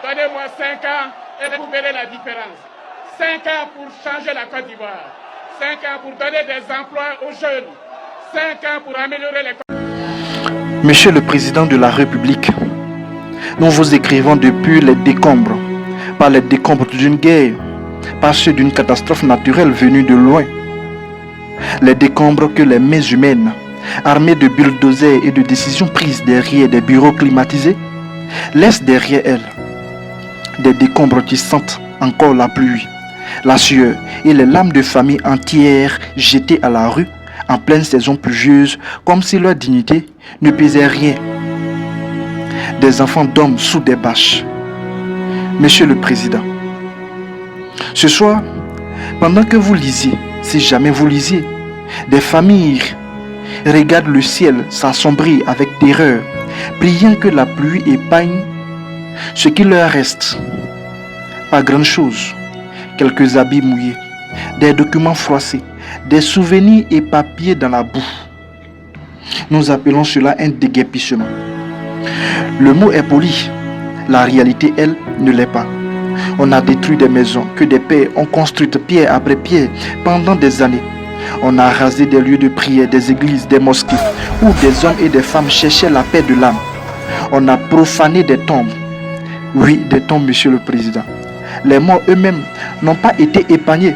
Donnez-moi 5 ans et vous verrez la différence. 5 ans pour changer la Côte d'Ivoire. 5 ans pour donner des emplois aux jeunes. 5 ans pour améliorer les... Monsieur le Président de la République, nous vous écrivons depuis les décombres, pas les décombres d'une guerre, pas ceux d'une catastrophe naturelle venue de loin. Les décombres que les mains humaines, armées de bulldozers et de décisions prises derrière des bureaux climatisés, laissent derrière elles. Des décombres qui sentent encore la pluie, la sueur et les larmes de familles entières jetées à la rue en pleine saison pluvieuse, comme si leur dignité ne pesait rien. Des enfants dorment sous des bâches. Monsieur le Président, ce soir, pendant que vous lisiez, si jamais vous lisiez, des familles regardent le ciel s'assombrir avec terreur, priant que la pluie épargne ce qui leur reste. Pas grand-chose, quelques habits mouillés, des documents froissés, des souvenirs éparpillés dans la boue. Nous appelons cela un déguerpissement. Le mot est poli, la réalité, elle, ne l'est pas. On a détruit des maisons que des pères ont construites pierre après pierre pendant des années. On a rasé des lieux de prière, des églises, des mosquées, où des hommes et des femmes cherchaient la paix de l'âme. On a profané des tombes. Oui, des tombes, Monsieur le Président. Les morts eux-mêmes n'ont pas été épargnés,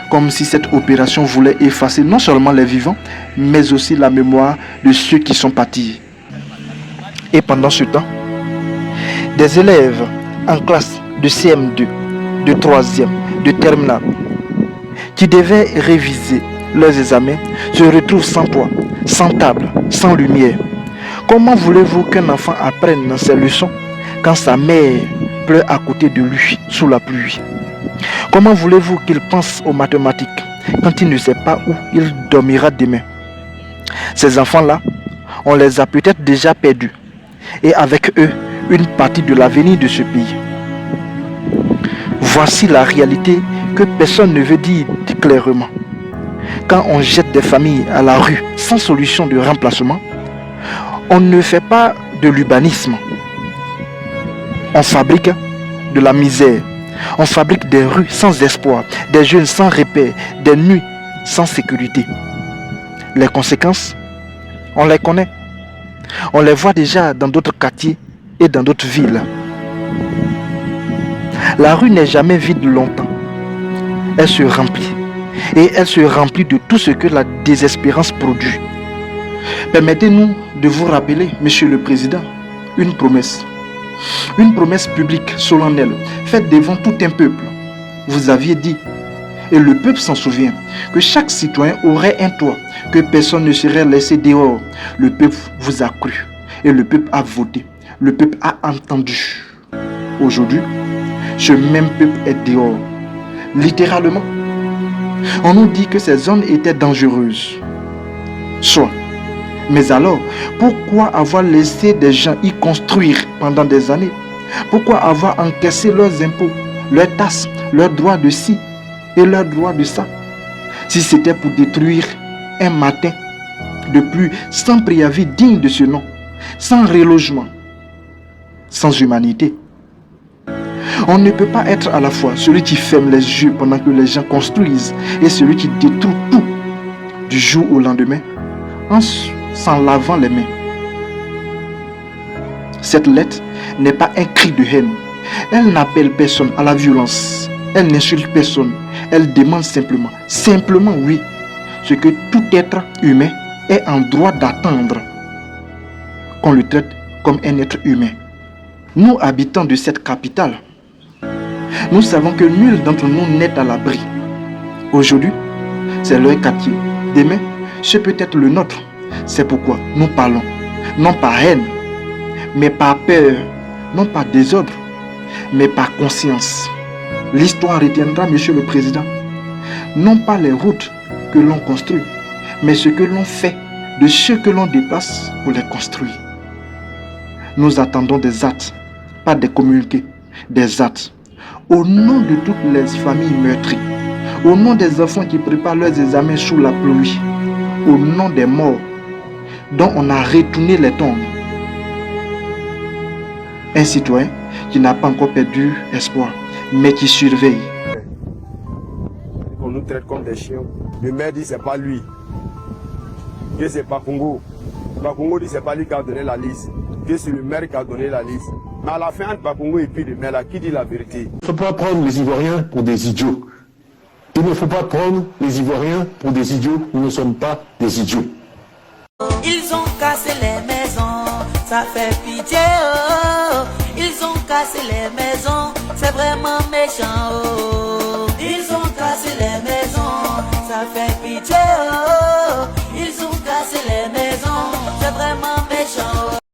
comme si cette opération voulait effacer non seulement les vivants, mais aussi la mémoire de ceux qui sont partis. Et pendant ce temps, des élèves en classe de CM2, de 3e, de terminale, qui devaient réviser leurs examens, se retrouvent sans toit, sans table, sans lumière. Comment voulez-vous qu'un enfant apprenne ses leçons quand sa mère pleure à côté de lui sous la pluie? Comment voulez-vous qu'il pense aux mathématiques quand il ne sait pas où il dormira demain? Ces enfants-là, on les a peut-être déjà perdus, et avec eux, une partie de l'avenir de ce pays. Voici la réalité que personne ne veut dire clairement. Quand on jette des familles à la rue sans solution de remplacement, on ne fait pas de l'urbanisme. On fabrique de la misère. On fabrique des rues sans espoir, des jeunes sans repère, des nuits sans sécurité. Les conséquences, on les connaît. On les voit déjà dans d'autres quartiers et dans d'autres villes. La rue n'est jamais vide longtemps. Elle se remplit. Et elle se remplit de tout ce que la désespérance produit. Permettez-nous de vous rappeler, Monsieur le Président, une promesse. Une promesse publique solennelle, faite devant tout un peuple. Vous aviez dit, et le peuple s'en souvient, que chaque citoyen aurait un toit, que personne ne serait laissé dehors. Le peuple vous a cru, et le peuple a voté, le peuple a entendu. Aujourd'hui, ce même peuple est dehors, littéralement. On nous dit que ces zones étaient dangereuses. Soit. Mais alors, pourquoi avoir laissé des gens y construire pendant des années? Pourquoi avoir encaissé leurs impôts, leurs taxes, leurs droits de ci et leurs droits de ça? Si c'était pour détruire un matin de pluie sans préavis digne de ce nom, sans relogement, sans humanité. On ne peut pas être à la fois celui qui ferme les yeux pendant que les gens construisent et celui qui détruit tout du jour au lendemain en s'en lavant les mains. Cette lettre n'est pas un cri de haine. Elle n'appelle personne à la violence. Elle n'insulte personne. Elle demande simplement oui, ce que tout être humain est en droit d'attendre, qu'on le traite comme un être humain. Nous, habitants de cette capitale, nous savons que nul d'entre nous n'est à l'abri. Aujourd'hui, c'est leur quartier. Demain, c'est peut-être le nôtre. C'est pourquoi nous parlons, non par haine, mais par peur, non par désordre, mais par conscience. L'histoire retiendra, Monsieur le Président, non pas les routes que l'on construit, mais ce que l'on fait de ceux que l'on dépasse pour les construire. Nous attendons des actes, pas des communiqués, des actes. Au nom de toutes les familles meurtries, au nom des enfants qui préparent leurs examens sous la pluie, au nom des morts dont on a retourné les tombes. Un citoyen qui n'a pas encore perdu espoir, mais qui surveille. On nous traite comme des chiens. Le maire dit c'est pas lui, que c'est pas Congo. Bakongo dit c'est pas lui qui a donné la liste, que c'est le maire qui a donné la liste. Mais à la fin, entre Bakongo et puis le maire, là, qui dit la vérité? Il ne faut pas prendre les Ivoiriens pour des idiots. Il ne faut pas prendre les Ivoiriens pour des idiots. Nous ne sommes pas des idiots. Ils ont cassé les maisons, ça fait pitié. Oh. Ils ont cassé les maisons, c'est vraiment méchant. Oh. Ils ont cassé les maisons, ça fait pitié. Oh.